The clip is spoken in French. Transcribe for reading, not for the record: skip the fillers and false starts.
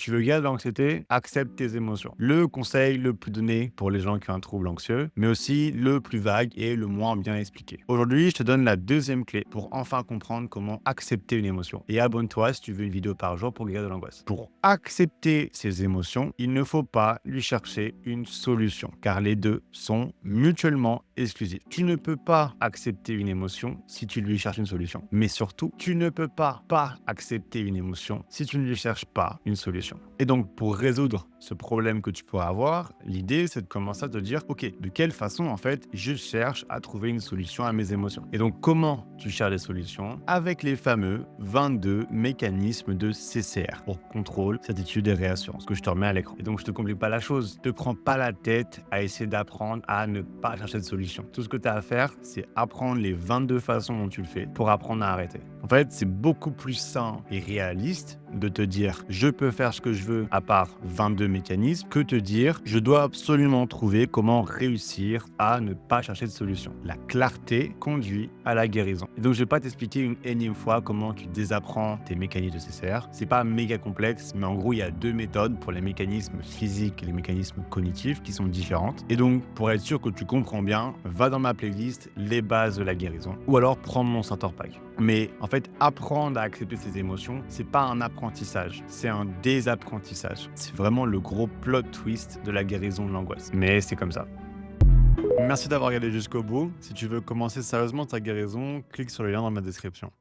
Tu veux guérir de l'anxiété? Accepte tes émotions. Le conseil le plus donné pour les gens qui ont un trouble anxieux, mais aussi le plus vague et le moins bien expliqué. Aujourd'hui, je te donne la deuxième clé pour enfin comprendre comment accepter une émotion. Et abonne-toi si tu veux une vidéo par jour pour guérir de l'angoisse. Pour accepter ces émotions, il ne faut pas lui chercher une solution, car les deux sont mutuellement exclusifs. Tu ne peux pas accepter une émotion si tu lui cherches une solution. Mais surtout, tu ne peux pas accepter une émotion si tu ne lui cherches pas une solution. Et donc, pour résoudre ce problème que tu pourras avoir, l'idée, c'est de commencer à te dire, OK, de quelle façon, en fait, je cherche à trouver une solution à mes émotions. Et donc, comment tu cherches des solutions? Avec les fameux 22 mécanismes de CCR, pour contrôle, certitude et réassurance, que je te remets à l'écran. Et donc, je te complique pas la chose. Ne te prends pas la tête à essayer d'apprendre à ne pas chercher de solution. Tout ce que tu as à faire, c'est apprendre les 22 façons dont tu le fais pour apprendre à arrêter. En fait, c'est beaucoup plus sain et réaliste de te dire je peux faire ce que je veux à part 22 mécanismes que te dire je dois absolument trouver comment réussir à ne pas chercher de solution. La clarté conduit à la guérison. Et donc je vais pas t'expliquer une énième fois comment tu désapprends tes mécanismes de CCR. C'est pas méga complexe, mais en gros il y a deux méthodes pour les mécanismes physiques et les mécanismes cognitifs qui sont différentes. Et donc pour être sûr que tu comprends bien, va dans ma playlist les bases de la guérison ou alors prends mon starter pack. Mais en fait, apprendre à accepter ses émotions, c'est pas un apprentissage, c'est un désapprentissage. C'est vraiment le gros plot twist de la guérison de l'angoisse. Mais c'est comme ça. Merci d'avoir regardé jusqu'au bout. Si tu veux commencer sérieusement ta guérison, clique sur le lien dans ma description.